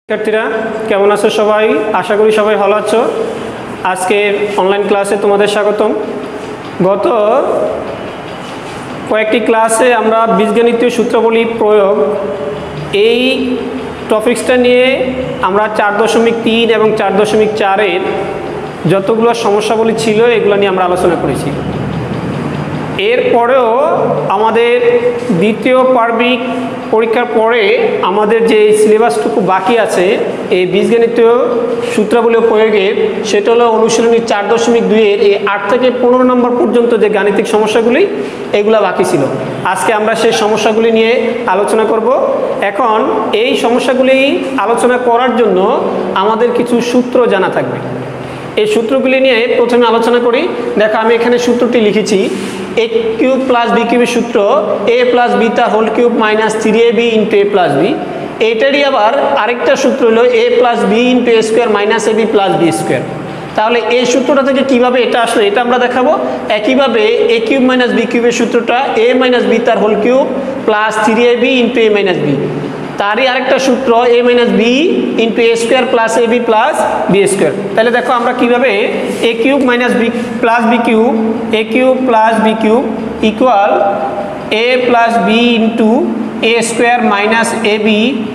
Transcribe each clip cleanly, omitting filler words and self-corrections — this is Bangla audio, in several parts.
শিক্ষার্থীরা কেমন আছো সবাই? আশা করি সবাই ভালো আছো। আজকের অনলাইন ক্লাসে তোমাদের স্বাগতম। গত কয়েকটি ক্লাসে আমরা বীজগণিতীয় সূত্রাবলী প্রয়োগ এই টপিক্সটা নিয়ে আমরা 4.3 এবং 4.4-এর যতগুলো সমস্যাবলী ছিল এগুলো নিয়ে আমরা আলোচনা করেছি। এরপরেও আমাদের দ্বিতীয় পার্বিক পরীক্ষার পরে আমাদের যে সিলেবাসটুকু বাকি আছে এই বীজগণিতীয় সূত্রাবলী প্রয়োগের, সেটা হলো অনুশীলনী 4.2-এর এই 8 থেকে 15 নম্বর পর্যন্ত যে গাণিতিক সমস্যাগুলি এগুলো বাকি ছিল। আজকে আমরা সেই সমস্যাগুলি নিয়ে আলোচনা করব। এখন এই সমস্যাগুলি আলোচনা করার জন্য আমাদের কিছু সূত্র জানা থাকবে। এই সূত্রগুলি নিয়ে প্রথমে আলোচনা করি। দেখো, আমি এখানে সূত্রটি লিখেছি। a কিউব প্লাস বি কিউবের সূত্র a প্লাস বি তার whole cube minus 3ab into a plus b. এইটারই আবার আরেকটা সূত্র হলো a plus b into a square minus ab plus b square. তাহলে এই সূত্রটা থেকে কিভাবে এটা আসলো এটা আমরা দেখাবো। একইভাবে a কিউব মাইনাস বি কিউবের সূত্রটা a মাইনাস বি তার whole cube plus 3ab into a minus b. তারই আরেকটা সূত্র a minus b into a square plus ab plus b square. তাহলে দেখো আমরা কিভাবে a cube minus b plus b cube, a cube plus b cube equal a plus b into a square minus ab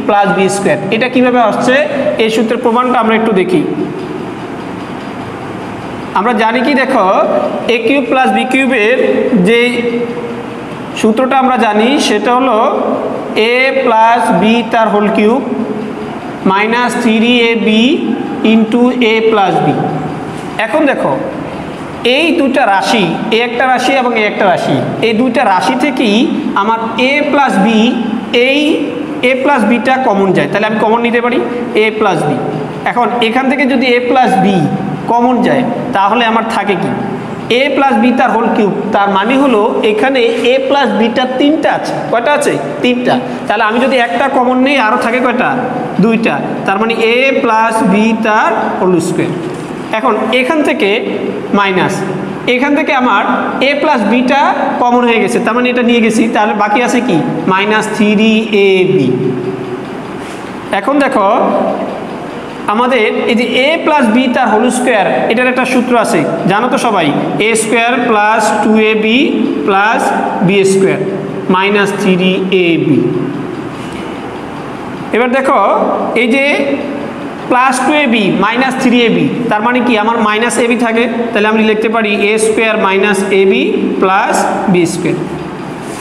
plus b square. এটা কিভাবে আসছে এই সূত্রের প্রমাণটা আমরা একটু দেখি। আমরা জানি কি, দেখো a কিউব প্লাস বি কিউবের যে সূত্রটা আমরা জানি সেটা হলো a প্লাস বি তার whole cube minus 3ab into a plus b. এখন দেখো এই দুইটা রাশি, এ একটা রাশি এবং এ একটা রাশি, এই দুইটা রাশি থেকেই আমার a প্লাস বি, এই a প্লাস বিটা কমন যায়, তাহলে আমি কমন নিতে পারি a প্লাস বি। এখন এখান থেকে যদি a প্লাস বি কমন যায় তাহলে আমার থাকে কি a প্লাস বি তার হোল কিউব। তার মানে হলো এখানে a প্লাস বিটা তিনটা আছে। কয়টা আছে? তিনটা। তাহলে আমি যদি একটা কমন নেই আরও থাকে কয়টা? দুইটা। তার মানে a প্লাস বি তার হোল স্কোয়ার। এখন এখান থেকে মাইনাস, এখান থেকে আমার a প্লাস বিটা কমন হয়ে গেছে, তার মানে এটা নিয়ে গেছি, তাহলে বাকি আছে কি মাইনাস 3ab। এখন দেখো আমাদের এই যে a প্লাস বি তার হোল স্কোয়ার, এটার একটা সূত্র আছে, জানো তো সবাই, a square plus 2ab plus b square minus 3ab। এবার দেখো এই যে প্লাস 2ab মাইনাস 3ab, তার মানে কি আমার মাইনাস ab থাকে, তাহলে আমি লিখতে পারি a square minus ab plus b square.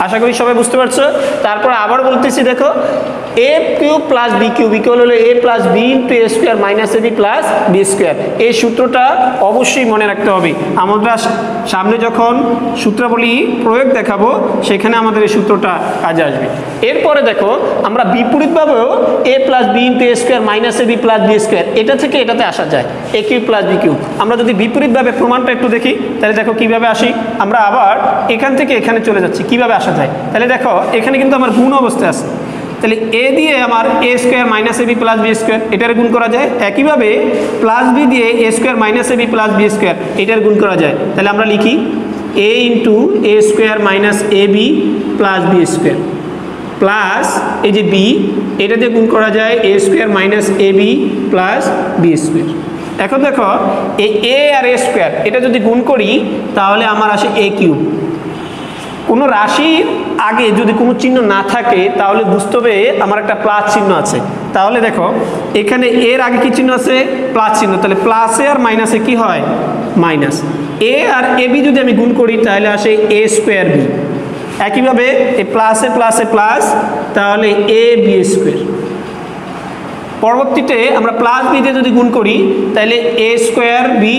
আশা করি সবাই বুঝতে পারছো। তারপর আবার বলতেছি, দেখো a cube plus b cube equal হলো a plus b into a square minus ab plus b square. এই সূত্রটা অবশ্যই মনে রাখতে হবে। আমরা সামনে যখন সূত্রাবলী প্রয়োগ দেখাবো সেখানে আমাদের এই সূত্রটা কাজে আসবে। এরপরে দেখো আমরা বিপরীতভাবেও a plus b into a square minus ab plus b square, এটা থেকে এটাতে আসা যায় a cube plus b cube. আমরা যদি বিপরীতভাবে প্রমাণটা একটু দেখি তাহলে দেখো কিভাবে আসি। আমরা আবার এখান থেকে এখানে চলে যাচ্ছি, কিভাবে আসা যায়। তাহলে দেখো এখানে কিন্তু আমার গুণ অবস্থায় আছে, তাহলে a দিয়ে আমার a square minus ab plus b square এটার গুণ করা যায়। একইভাবে প্লাস বি দিয়ে a square minus ab plus b square এটার গুণ করা যায়। তাহলে আমরা লিখি a into a square minus ab plus b square plus এই যে b, এটা দিয়ে গুণ করা যায় a square minus ab plus b square. এখন দেখো এই a আর a স্কোয়ার এটা যদি গুণ করি তাহলে আমার আসে a কিউব। কোনো রাশির আগে যদি কোনো চিহ্ন না থাকে তাহলে বুঝতে হবে আমার একটা প্লাস চিহ্ন আছে। তাহলে দেখো এখানে এর আগে কি চিহ্ন আছে? প্লাস চিহ্ন। তাহলে প্লাসে আর মাইনাসে কি হয়? Minus. A R A B যদি আমি গুণ করি তাহলে আসে এ স্কোয়ার বি। একইভাবে এই প্লাসে প্লাসে প্লাস, তাহলে এ বি স্কোয়ার। পরবর্তীতে আমরা প্লাস বি দিয়ে যদি গুণ করি তাহলে এ স্কোয়ার বি,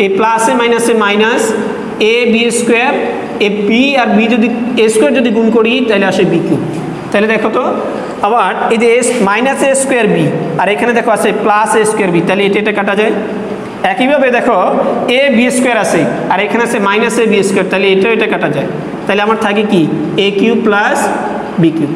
এই প্লাসে মাইনাসে minus a B square, A B R B যদি এ স্কোয়ার যদি গুণ করি তাহলে আসে বি কিউব। তাহলে দেখো তো আবার এই যে এস মাইনাস এ স্কোয়ার বি আর এখানে দেখো আছে প্লাস এ স্কোয়ার বি, তাহলে এটা কাটা যায়। একইভাবে দেখো এ বি স্কোয়ার আছে আর এখানে আছে মাইনাস এ বি স্কোয়ার, তাহলে এটা কাটা যায়। তাহলে আমার থাকে কি a cube plus b cube.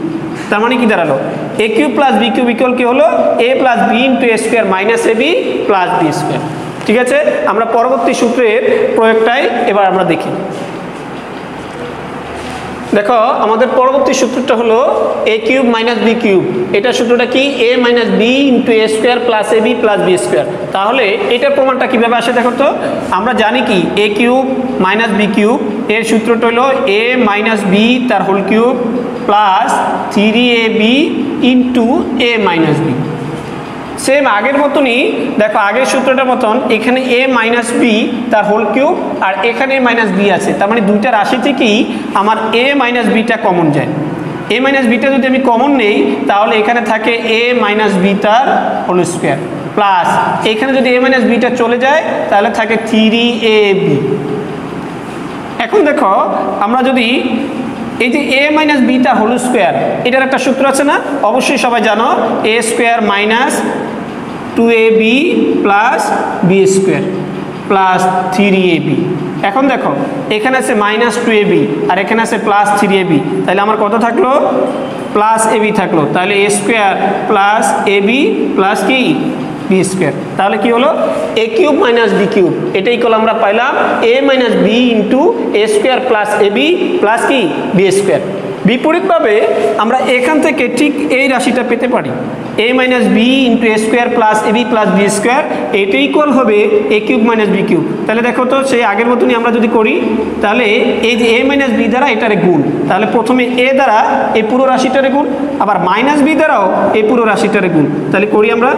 তার মানে কি দাঁড়ালো a cube plus b cube equal কি হলো a plus b into a square minus a b plus b square. ঠিক আছে, আমরা পরবর্তী সূত্রের প্রয়োগটাই এবার আমরা দেখি। দেখো আমাদের পরবর্তী সূত্রটা হলো a cube minus b cube. এটা সূত্রটা কি? a minus b into a square plus a b plus b square. তাহলে এটার প্রমাণটা কীভাবে আসে দেখো তো। আমরা জানি কি a cube minus b cube, এর সূত্রটা হলো a মাইনাস বি তার whole cube plus 3ab into a minus b. Same আগের মতনই দেখো, আগের সূত্রটার মতন এখানে a মাইনাস বি তার হোল কিউব আর এখানে মাইনাস বি আছে, তার মানে দুইটা রাশি থেকেই আমার a মাইনাস বিটা কমন যায়। a মাইনাস বিটা যদি আমি কমন নেই তাহলে এখানে থাকে a মাইনাস বি তার হোল স্কোয়ার প্লাস এখানে যদি a মাইনাস বিটা চলে যায় তাহলে থাকে 3ab। এখন দেখো আমরা যদি এই যে a মাইনাস বি তার হোল স্কোয়ার, এটার একটা সূত্র আছে না, অবশ্যই সবাই জানো, a square minus 2ab plus b square plus 3ab। এখন দেখো এখানে আছে মাইনাস 2ab আর এখানে আছে প্লাস 3ab, তাহলে আমার কত থাকলো? প্লাস ab থাকলো। তাহলে a square plus ab plus কি বি স্কোয়ার। তাহলে কি হলো? a cube minus b cube, এটাই কল আমরা পাইলাম a minus b into a square plus ab plus কি বি স্কোয়ার। বিপরীতভাবে আমরা এখান থেকে ঠিক এই রাশিটা পেতে পারি, a minus b into a square plus ab plus b square, এটা ইকুয়াল হবে a cube minus b cube. তাহলে দেখো তো সেই আগের মতনই আমরা যদি করি তাহলে এই যে a মাইনাস বি দ্বারা এটারে গুণ, তাহলে প্রথমে a দ্বারা এই পুরো রাশিটারে গুণ, আবার মাইনাস বি দ্বারাও এই পুরো রাশিটারে গুণ। তাহলে করি আমরা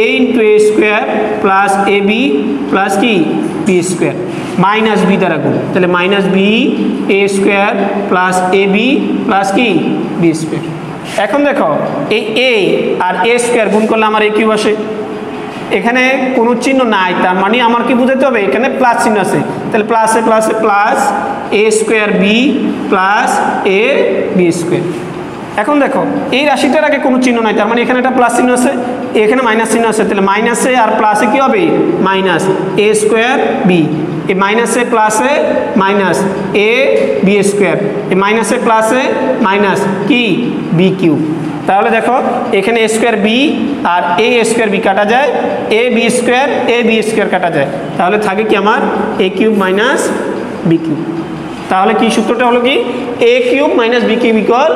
a into a square plus ab plus কি বি স্কোয়ার মাইনাস বি দ্বারা গুণ, তাহলে minus B A square plus ab plus কি বি স্কোয়ার। এখন দেখো এই a আর এ স্কোয়ার গুণ করলে আমার a কিউব আসে, এখানে কোনো চিহ্ন নাই, তার মানে আমার কি বুঝাতে হবে? এখানে প্লাস চিহ্ন আছে, তাহলে প্লাসে প্লাসে plus A square B plus a B square. এখন দেখো এই রাশিটার আগে কোনো চিহ্ন নাই, তার মানে এখানে একটা প্লাস চিহ্ন আছে, এখানে মাইনাস চিহ্ন আছে, তাহলে মাইনাসে আর প্লাসে কি হবে? মাইনাস এ স্কোয়ার বি, এই মাইনাসে প্লাসে মাইনাস এ বি স্কোয়ার, এই মাইনাসে প্লাসে মাইনাস কি বি কিউব। তাহলে দেখো এখানে এ স্কোয়ার বি আর এ স্কোয়ার বি কাটা যায়, এ বি স্কোয়ার কাটা যায়, তাহলে থাকে কি আমার a cube minus b cube. তাহলে কি সূত্রটা হলো কি? a cube minus b cube equal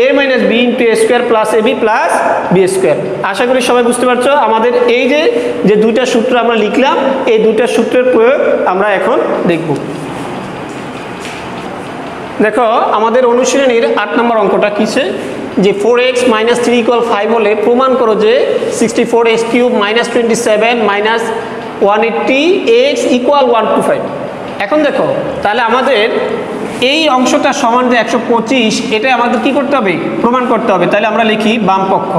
a minus b into a square plus a b plus b square. আশা করি সবাই বুঝতে পারছো আমাদের এই যে দুইটা সূত্র আমরা লিখলাম, এই দুইটা সূত্রের প্রয়োগ আমরা এখন দেখব। দেখো আমাদের অনুশীলনীর 8 নম্বর অঙ্কটা কিসে, যে 4x মাইনাস 3 ইকুয়াল 5 হলে প্রমাণ করো যে 64x cube minus 27 minus 180x equal 125। এখন দেখো তাহলে আমাদের এই অংশটা সমান যে 125, এটা আমাদের কি করতে হবে? প্রমাণ করতে হবে। তাহলে আমরা লিখি বাম পক্ষ,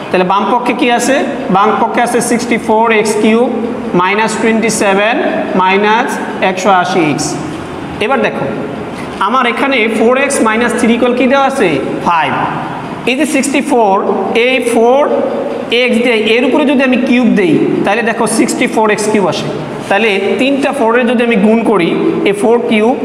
তাহলে বাম পক্ষে কি আছে? বাম পক্ষে আছে 64x cube minus 27 minus 180x। এবার দেখো আমার এখানে 4x মাইনাস 3 ইকুয়াল কি দেওয়া আছে? 5। এই যে 64, এই 4x দিয়ে এর উপরে যদি আমি কিউব দেই তাহলে দেখো 64x কিউব আসে। তাহলে তিনটা 4-এর যদি আমি গুণ করি, এই 4 কিউব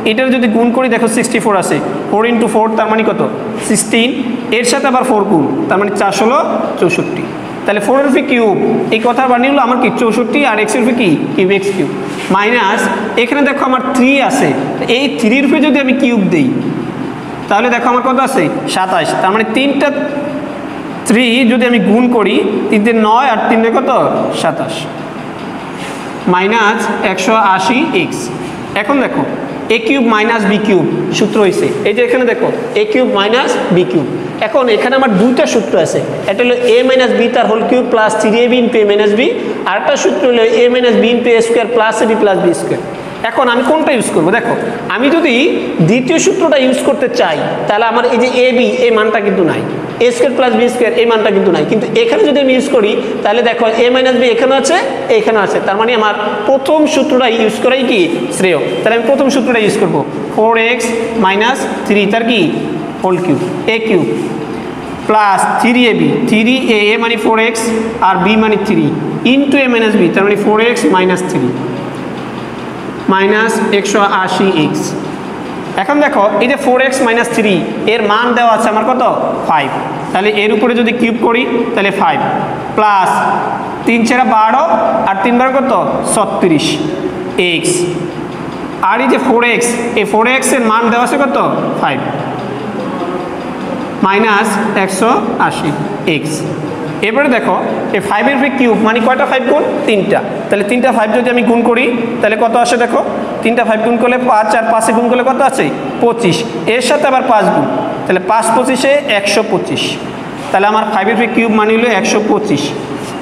এটার যদি গুণ করি দেখো 64 আসে, 4 ইন্টু 4 তার মানে কত? 16, এর সাথে আবার 4 গুণ, তার মানে 4 ষোলো 64। তাহলে 4 এর উপরে কিউব, এই কথা বানিয়ে হলো আমার কি 64, আর x এর উপরে কি কিউব x কিউব মাইনাস এখানে দেখো আমার 3 আছে, এই 3-এর উপরে যদি আমি কিউব দেই তাহলে দেখো আমার কত আছে? 27, তার মানে তিনটা 3 যদি আমি গুণ করি 3 × 9 আর 3 কত? 27 মাইনাস 180x। এখন দেখো a cube minus b cube সূত্র হয়েছে, এই যে এখানে দেখো a cube minus b cube. এখন এখানে আমার দুইটা সূত্র আছে, একটা হলো a মাইনাস বি তার whole cube plus 3ab into a minus b, আর একটা সূত্র হলো a minus b into a square plus ab plus b square. এখন আমি কোনটা ইউজ করবো? দেখো আমি যদি দ্বিতীয় সূত্রটা ইউজ করতে চাই তাহলে আমার এই যে এ বি এই মানটা কিন্তু নাই, এ স্কোয়ার প্লাস বি স্কোয়ার এই মানটা কিন্তু নাই, কিন্তু এখানে যদি আমি ইউজ করি তাহলে দেখো এ মাইনাস বি এখানে আছে এখানে আছে, তার মানে আমার প্রথম সূত্রটা ইউজ করাই কি শ্রেয়। তাহলে আমি প্রথম সূত্রটা ইউজ করবো 4x মাইনাস 3 তার কি হোল কিউব এ কিউব প্লাস 3ab, 3a মানে 4x আর b মানে 3 ইন্টু a মাইনাস বি, তার মানে 4x মাইনাস 3 মাইনাস 180x। এখন দেখো এই যে 4x মাইনাস 3 এর মান দেওয়া আছে আমার কত? 5। তাহলে এর উপরে যদি কিউব করি তাহলে 5 প্লাস 3 × 12 আর 3 বার কত? 36x আর এই যে 4x, এই 4x এর মান দেওয়া আছে কত 5 মাইনাস 180x। এবারে দেখো এই 5 এর কিউব মানে কয়টা 5 গুণ 3টা, তাহলে 3টা 5 যদি আমি গুণ করি তাহলে কত আসে দেখো, 3টা 5 গুণ করলে 5 আর 5 গুণ করলে কত আছে 25, এর সাথে আবার 5 গুণ, তাহলে 5 25 125, তাহলে আমার 5 এর কিউব মানে হলো 125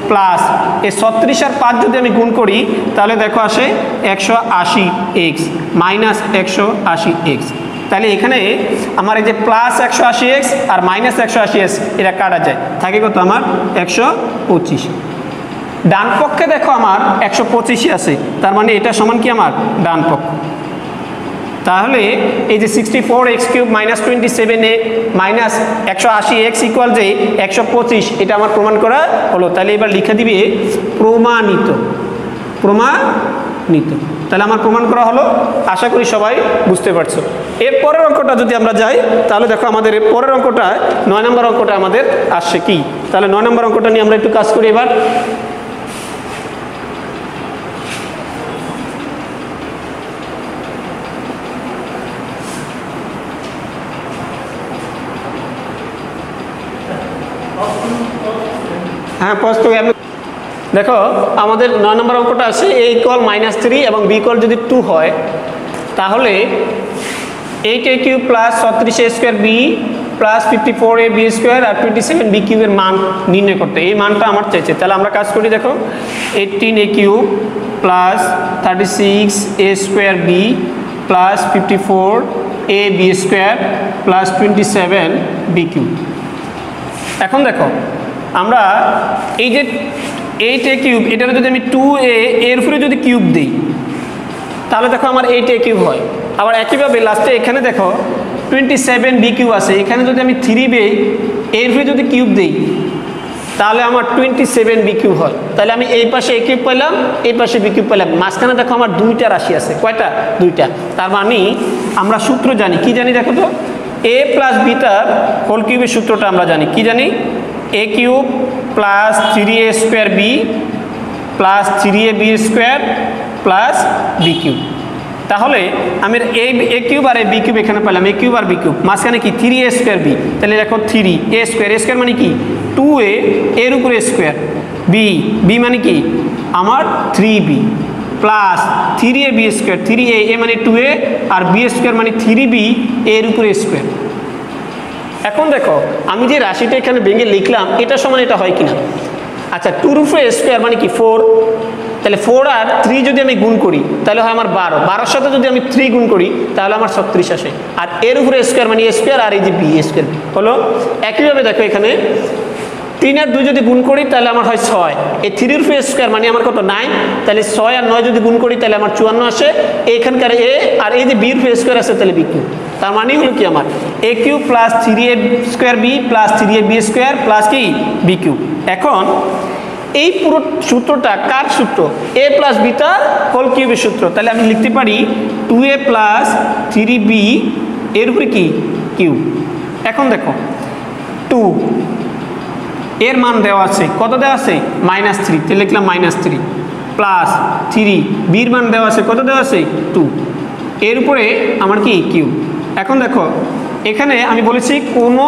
প্লাস এই 36 আর 5 যদি আমি গুণ করি তাহলে দেখো আসে 180x মাইনাস 180x। তাহলে এখানে আমার এই যে প্লাস 180x আর মাইনাস 180x এটা কাটা যায়, থাকে কত আমার 125। ডান পক্ষে দেখো আমার 125ই আছে, তার মানে এটা সমান কি আমার ডান পক্ষ। তাহলে এই যে 64x cube minus 27a minus 180x equal যে 125, এটা আমার প্রমাণ করা হলো। তাহলে এবার লিখে দিবে প্রমাণিত, প্রমাণিত। তাহলে আমার প্রমাণ করা হলো, আশা করি সবাই বুঝতে পারছো। এর পরের অঙ্কটা যদি আমরা যাই তাহলে দেখো আমাদের এর পরের অঙ্কটা 9 নম্বর অঙ্কটা আমাদের আসছে কি, তাহলে 9 নম্বর অঙ্কটা নিয়ে আমরা একটু কাজ করি এবার। হ্যাঁ প্রশ্ন দেখো আমাদের 9 নম্বর অঙ্কটা আছে a ইকুয়াল -3 এবং b ইকুয়াল যদি 2 হয় তাহলে 8a cube plus 36a square b plus 54a b square আর 27b কিউবের মান নির্ণয় করতে, এই মানটা আমার চাইছে। তাহলে আমরা কাজ করি দেখো 18a cube plus 36a square b plus 54a b square plus 27b cube. এখন দেখো আমরা এই যে 8a কিউব এটার যদি আমি 2a এর উপরে যদি কিউব দিই তাহলে দেখো আমার 8a কিউব হয়। আবার একইভাবে লাস্টে এখানে দেখো 27b কিউব আছে, এখানে যদি আমি 3b এর উপরে যদি কিউব দিই তাহলে আমার 27b কিউব হয়। তাহলে আমি এই পাশে a কিউব পেলাম, এই পাশে b কিউব পেলাম, মাঝখানে দেখো আমার 2টা রাশি আছে, কয়টা 2টা। তার মানে আমরা সূত্র জানি, কি জানি দেখো তো, a প্লাস b তার হোল কিউবের সূত্রটা আমরা জানি, কি জানি, a cube plus 3a square b plus 3ab square plus b cube. তাহলে আমি a কিউব আর b কিউব এখানে পেলাম, a কিউব আর b কিউব, মাঝখানে কি 3a স্কোয়ার b, তাহলে দেখো 3a স্কোয়ার, a স্কোয়ার মানে কি 2a এর উপরে স্কোয়ার, b মানে কি আমার 3b plus 3ab square, 3a মানে 2a আর b স্কোয়ার মানে 3b এর উপরে স্কোয়ার। এখন দেখো আমি যে রাশিটা এখানে ভেঙে লিখলাম এটা সমান এটা হয় কিনা। আচ্ছা 2 এর উপরে স্কোয়ার মানে কি 4, তাহলে 4 আর 3 যদি আমি গুণ করি তাহলে হয় আমার 12, 12 সাথে যদি আমি 3 গুণ করি তাহলে আমার 36 আসে। আর এর উপরে স্কোয়ার মানে a স্কোয়ার আর এই যে b স্কোয়ার হলো। একইভাবে দেখো এখানে 3 আর 2 যদি গুণ করি তাহলে আমার হয় 6, এই 3 এর উপরে স্কোয়ার মানে আমার কত 9, তাহলে 6 আর 9 যদি গুণ করি তাহলে আমার 54 আসে। এখানকার a আর এই যে b এর উপরে স্কোয়ার আছে তাহলে b কিউব। তার মানে হলো কি আমার a cube plus 3a square b plus 3ab square plus কি b কিউব। এখন এই পুরো সূত্রটা কার সূত্র, a প্লাস b তার হোল কিউবের সূত্র। তাহলে আমি লিখতে পারি 2a প্লাস 3b এর উপরে কি কিউব। এখন দেখো 2 এর মান দেওয়া আছে, কত দেওয়া আছে -3, তাহলে লিখলাম -3 প্লাস 3 বির মান দেওয়া আছে, কত দেওয়া আছে 2, এর উপরে আমার কি কিউব। এখন দেখো এখানে আমি বলেছি কোনো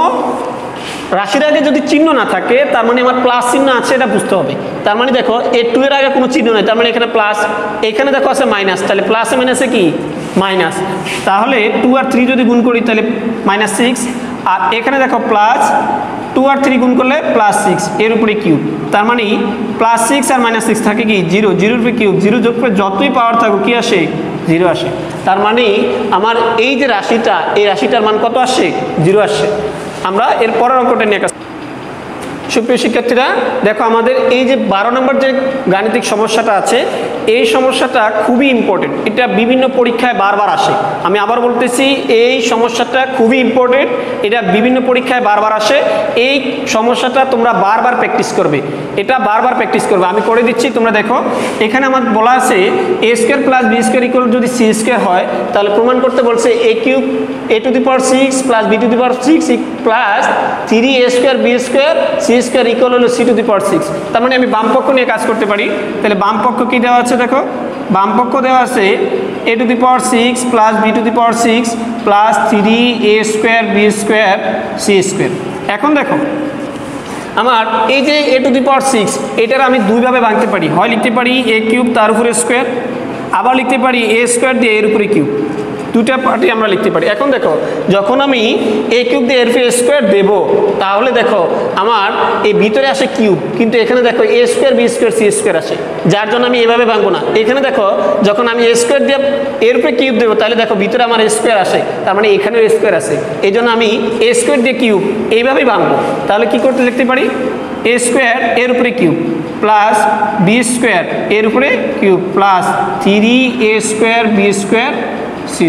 রাশির আগে যদি চিহ্ন না থাকে তার মানে আমার প্লাস চিহ্ন আছে এটা বুঝতে হবে। তার মানে দেখো এই 2 এর আগে কোনো চিহ্ন নেই, তার মানে এখানে প্লাস, এখানে দেখো আছে মাইনাস, তাহলে প্লাসে মাইনাসে কি মাইনাস। তাহলে 2 আর 3 যদি গুণ করি তাহলে -6, আর এখানে দেখো প্লাস 2 আর 3 গুণ করলে +6 এর উপরে কিউব। তার মানে +6 আর -6 থাকে কি 0, 0 এর উপরে কিউব, 0 যোগ করে যতই পাওয়ার থাকুক কি আসে 0 আসে। তার মানে আমার এই যে রাশিটা, এই রাশিটার মান কত আসে 0 আসে। আমরা এর পরের অঙ্কটা নিয়ে কাজ। সুপ্রিয় শিক্ষার্থীরা দেখো আমাদের এই যে 12 নম্বর যে গাণিতিক সমস্যাটা আছে এই সমস্যাটা খুবই ইম্পর্টেন্ট, এটা বিভিন্ন পরীক্ষায় বারবার আসে। আমি আবার বলতেছি এই সমস্যাটা খুবই ইম্পর্টেন্ট, এটা বিভিন্ন পরীক্ষায় বারবার আসে। এই সমস্যাটা তোমরা বারবার প্র্যাকটিস করবে, এটা বারবার প্র্যাকটিস করবে। আমি করে দিচ্ছি, তোমরা দেখো এখানে আমার বলা আছে a square plus b square equal যদি c স্কোয়ার হয় তাহলে প্রমাণ করতে বলছে a cube a to the power 6 plus b to the power 6 plus 3a square b square c square equal হলো c টু দি পাওয়ার 6। তার মানে আমি বাম পক্ষ নিয়ে কাজ করতে পারি। তাহলে বাম পক্ষ কি দেওয়া আছে দেখো বাম পক্ষ দেওয়া আছে a⁶ plus b⁶ plus 3a² b² c²। এখন দেখো আমার এই যে a⁶ এটার আমি দুইভাবে ভাঙতে পারি, হয় লিখতে পারি a³ তার উপরে স্কোয়ার, আবার লিখতে পারি a² দিয়ে এর উপরে কিউব, দুটা পার্টি আমরা লিখতে পারি। এখন দেখো যখন আমি a³ দিয়ে এর উপরে স্কোয়ার দেবো তাহলে দেখো আমার এই ভিতরে আসে কিউব, কিন্তু এখানে দেখো a² b² c² আসে, যার জন্য আমি এভাবে ভাঙবো না। এখানে দেখো যখন আমি a² দিয়ে এর উপরে কিউব দেবো তাহলে দেখো ভিতরে আমার স্কোয়ার আসে, তার মানে এখানেও স্কোয়ার আসে, এই জন্য আমি a² দিয়ে কিউব এইভাবেই ভাঙবো। তাহলে কি করতে লিখতে পারি a² এর উপরে কিউব প্লাস b² এর উপরে cube plus 3a² b² c²।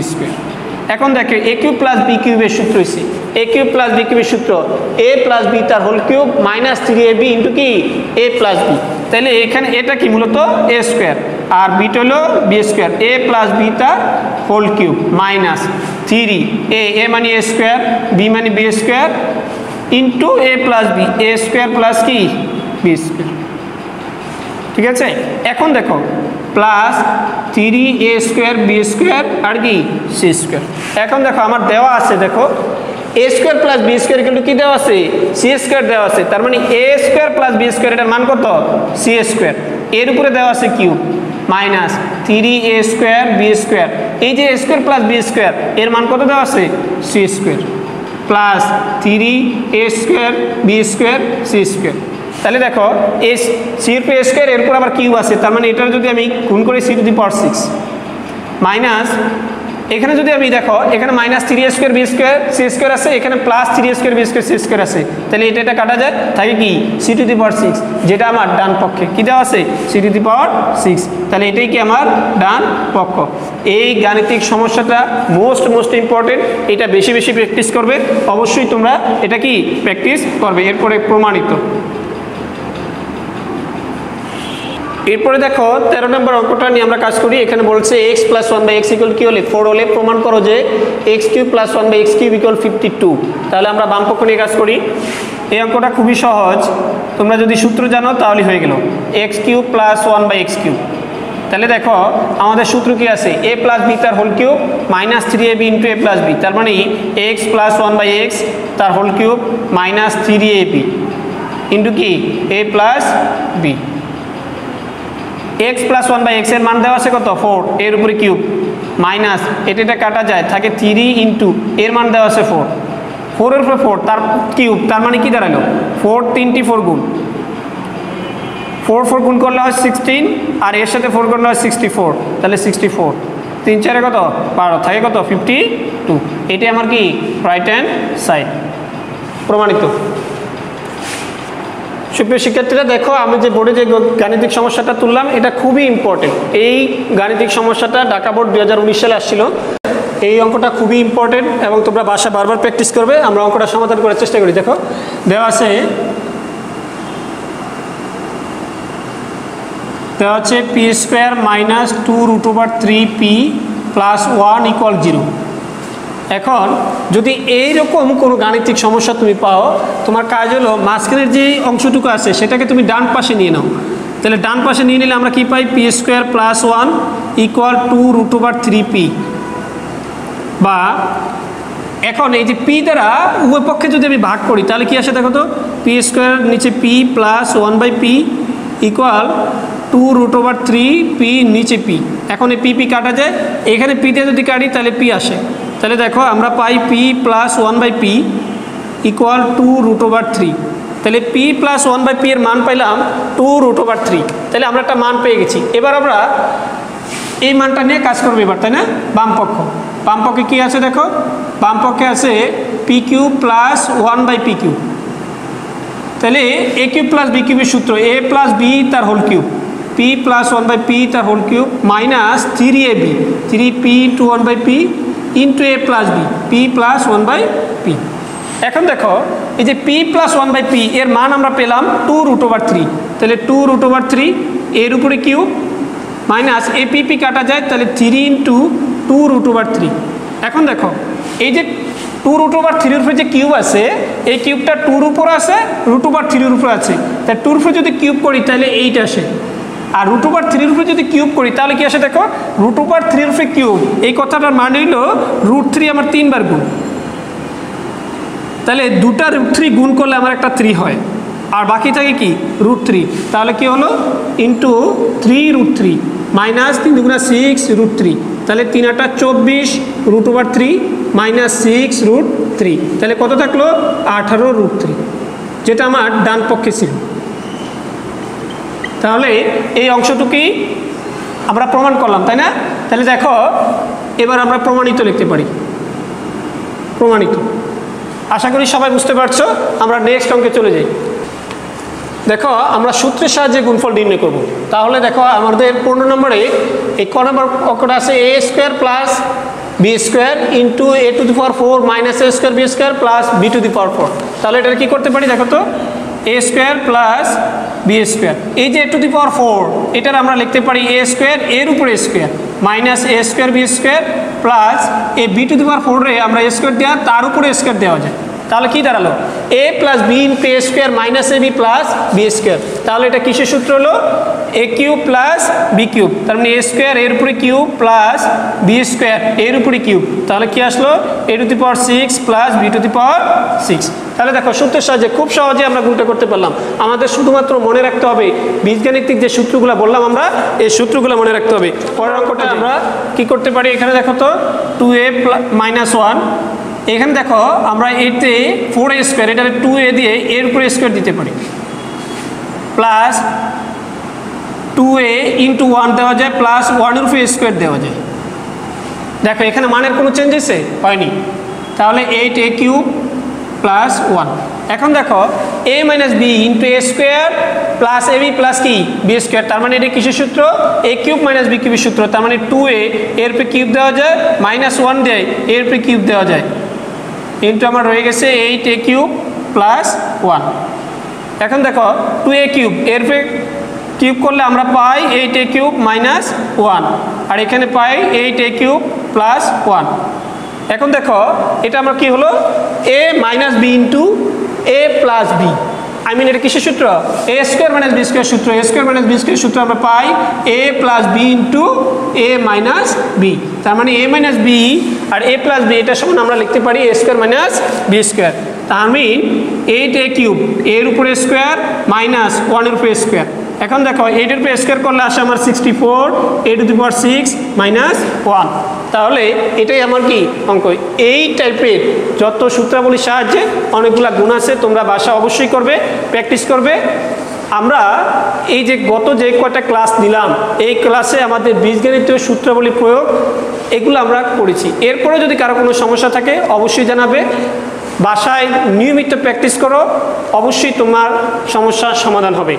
এখন দেখো a³ প্লাস b³ এর সূত্র হয়েছে a³ প্লাস b³ এর সূত্র a প্লাস b তার whole cube minus 3ab into কি a প্লাস b। তাহলে এখানে এটা কি মূলত a² আর বিটা হলো b², a প্লাস b তার হোল কিউব মাইনাস 3a মানে a² b মানে b² into a plus b a² plus কি b²। ঠিক আছে, এখন দেখো প্লাস 3a² b² আর কি c²। এখন দেখো আমার দেওয়া আছে, দেখো a² প্লাস b² কিন্তু কি দেওয়া আছে c² দেওয়া আছে, তার মানে a² প্লাস b² এটার মান কত c², এর উপরে দেওয়া আছে কিউব মাইনাস 3a² b², এই যে a² প্লাস b² এর মান কত দেওয়া আছে c² plus 3a² b² c²। তাহলে দেখো c² এরপর আবার কিউব আছে, তার মানে এটার যদি আমি গুণ করি c⁶ মাইনাস এখানে যদি আমি দেখো এখানে মাইনাস 3a² b² c² আছে, এখানে প্লাস 3a² b² c² আছে, তাহলে এটা কাটা যায়, থাকে কি c⁶, যেটা আমার ডান পক্ষে কি দেওয়া আছে c⁶। তাহলে এটাই কি আমার ডান পক্ষ। এই গাণিতিক সমস্যাটা মোস্ট ইম্পর্টেন্ট, এটা বেশি প্র্যাকটিস করবে, অবশ্যই তোমরা এটা কি প্র্যাকটিস করবে। এরপরে প্রমাণিত। এরপরে দেখো 13 নম্বর অঙ্কটা নিয়ে আমরা কাজ করি। এখানে বলছে x প্লাস 1/x = কি হলে 4 হলে প্রমাণ করো যে x³ প্লাস 1/x³ = 52। তাহলে আমরা বাম পক্ষ নিয়ে কাজ করি। এই অঙ্কটা খুবই সহজ, তোমরা যদি সূত্র জানো তাহলে হয়ে গেল x³ প্লাস 1/x³। তাহলে দেখো আমাদের সূত্র কি আছে a প্লাস b তার whole cube minus 3ab into a plus b, তার মানে x প্লাস 1/x তার whole cube minus 3ab into কি a plus b। x plus 1/x এর মান দেওয়া আছে কত 4, এর উপরে কিউব মাইনাস এটা কাটা যায়, থাকে 3 ইন্টু এর মান দেওয়া আছে 4, 4 এর উপরে 4 তার কিউব, তার মানে কি দাঁড়ালো 4 3টি 4 গুণ 4 গুণ করলে হয় 16 আর এর সাথে 4 করলে হয় 64, তাহলে 64 3 4 কত 12, থাকে কত 52। এটি আমার কি রাইট হ্যান্ড সাইড। প্রমাণিত। সুপ্রিয় শিক্ষার্থীরা দেখো আমি যে বোর্ডে যে গাণিতিক সমস্যাটা তুললাম এটা খুবই ইম্পর্টেন্ট। এই গাণিতিক সমস্যাটা ঢাকা বোর্ড 2019 সালে আসছিল। এই অঙ্কটা খুবই ইম্পর্টেন্ট এবং তোমরা বাসা বারবার প্র্যাকটিস করবে। আমরা অঙ্কটা সমাধান করার চেষ্টা করি। দেখো দেওয়া আছে p² মাইনাস 2√3p প্লাস 1 = 0। এখন যদি এইরকম কোনো গাণিতিক সমস্যা তুমি পাও, তোমার কাজ হলো মাঝখানের যে অংশটুকু আছে সেটাকে তুমি ডান পাশে নিয়ে নাও। তাহলে ডান পাশে নিয়ে নিলে আমরা কি পাই p² প্লাস 1 = 2√3p, বা এখন এই যে p দ্বারা উভয় পক্ষে যদি আমি ভাগ করি তাহলে কি আসে দেখো তো p² নিচে p প্লাস 1/p = 2√3p নিচে p। এখন এই p কাটা যায়, এখানে p দিয়ে যদি কাটি তাহলে p আসে। তাহলে দেখো আমরা পাই p প্লাস 1/p = 2√3। তাহলে p প্লাস 1/p এর মান পাইলাম 2√3। তাহলে আমরা একটা মান পেয়ে গেছি। এবার আমরা এই মানটা নিয়ে কাজ করবো এবার, তাই না? বাম পক্ষে কি আছে দেখো, বাম পক্ষে আছে p³ প্লাস 1/p³। তাহলে a³ প্লাস b³ এর সূত্র a প্লাস b তার whole cube p plus 1/p তার whole cube minus 3ab 3p to 1/p into a plus b p plus 1/p। এখন দেখো এই যে p প্লাস 1/p এর মান আমরা পেলাম 2√3। তাহলে 2√3 এর উপরে কিউব মাইনাস a p কাটা যায়, তাহলে 3 ইন্টু 2√3। এখন দেখো এই যে 2√3 এর উপরে যে কিউব আছে এই কিউবটা 2 এর উপর আছে, √3 এর উপরে আছে। তাই 2 এর উপরে যদি কিউব করি তাহলে 8 আসে, আর √3 উপরে যদি কিউব করি তাহলে কি আসে দেখো, √3 উপরে কিউব, এই কথাটার মানে হইল √3 আমার 3 বার গুণ, তাহলে দুটা √3 গুণ করলে আমার একটা 3 হয়, আর বাকি থাকে কি √3, তাহলে কি হলো ইন্টু 3√3 মাইনাস 3 দুগুণা 6 √3, তাহলে 3 8 24 √3 মাইনাস 6 √3, তাহলে কত থাকলো 18 √3, যেটা আমার ডান পক্ষে ছিল। তাহলে এই অংশটুকুই আমরা প্রমাণ করলাম, তাই না? তাহলে দেখো এবার আমরা প্রমাণিত লিখতে পারি, প্রমাণিত। আশা করি সবাই বুঝতে পারছো। আমরা নেক্সট অঙ্কে চলে যাই। দেখো আমরা সূত্রের সাহায্যে গুণফল নির্ণয় করব। তাহলে দেখো আমাদের 15 নম্বরে এই ক নম্বর অঙ্কটা আছে a² plus b² into a⁴ minus a² b² plus b⁴। তাহলে এটা কি করতে পারি দেখো তো, a² প্লাস b², এই যে a⁴ এটার আমরা লিখতে পারি a² এর উপরে square minus a² b² plus এই b⁴ রে আমরা স্কোয়ার দেওয়া তার উপরে স্কোয়ার দেওয়া যায়, তাহলে কি দাঁড়ালো a plus b into a² minus ab plus b²। তাহলে এটা কিসের সূত্র হলো a³ প্লাস b³, তার মানে a² এর উপরে কিউব প্লাস b² এর উপরে কিউব, তাহলে কি আসলো a⁶ প্লাস b⁶। তাহলে দেখো সূত্রের সাহায্যে খুব সহজে আমরা গুণটা করতে পারলাম। আমাদের শুধুমাত্র মনে রাখতে হবে বীজগাণিতিক যে সূত্রগুলো বললাম আমরা, এই সূত্রগুলো মনে রাখতে হবে। পরের অঙ্কটা আমরা কি করতে পারি, এখানে দেখো তো 2a - 1, এখানে দেখো আমরা এতে 4a², এটা 2a দিয়ে এর উপরে স্কোয়ার দিতে পারি, প্লাস 2a ইন্টু 1 দেওয়া যায় প্লাস 1 এর উপরে স্কোয়ার দেওয়া যায়। দেখো এখানে মানের কোনো চেঞ্জ হয়েছে হয়নি, তাহলে 8a³ প্লাস 1। এখন দেখো a minus b into a² plus ab plus কি b², তার মানে এটা কিসের সূত্র a³ মাইনাস b³ সূত্র, তার মানে 2a এর উপরে কিউব দেওয়া যায় মাইনাস 1 দেয় এর উপরে কিউব দেওয়া যায়, ইন্টু আমার রয়ে গেছে 8a³ প্লাস 1। এখন দেখো 2a³ এর উপরে কিউব করলে আমরা পাই 8a³ মাইনাস 1, আর এখানে পাই 8a³ প্লাস 1। এখন দেখো এটা আমরা কি হলো a minus b into a plus b, I mean এটা কিসের সূত্র a² মাইনাস b² সূত্র, a² মাইনাস b² সূত্র আমরা পাই a plus b into a minus b, তার মানে a মাইনাস বি আর a প্লাস বি এটা সমান আমরা লিখতে পারি a² মাইনাস b², তার মিন 8a³ এর উপরে স্কোয়ার মাইনাস 1 এর উপরে স্কোয়ার। এখন দেখো 8 এর উপরে স্কোয়ার করলে আসে আমার 64 a⁶ মাইনাস 1, তাহলে এটাই আমার কি অঙ্ক। এই টাইপের যত সূত্রাবলীর সাহায্যে অনেকগুলো গুণ আছে, তোমরা বাসা অবশ্যই করবে, প্র্যাকটিস করবে। আমরা এই যে গত যে কয়টা ক্লাস নিলাম এই ক্লাসে আমাদের বীজগণিতীয় সূত্রাবলী প্রয়োগ এগুলো আমরা করেছি। এরপরে যদি কারো কোনো সমস্যা থাকে অবশ্যই জানাবে, বাসায় নিয়মিত প্র্যাকটিস করো, অবশ্যই তোমার সমস্যার সমাধান হবে।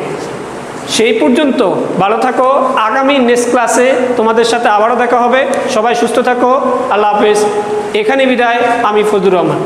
সেই পর্যন্ত ভালো থাকো, আগামী নেক্সট ক্লাসে তোমাদের সাথে আবারও দেখা হবে। সবাই সুস্থ থাকো, আল্লাহ হাফেজ। এখানে বিদায়, আমি ফজলুর রহমান।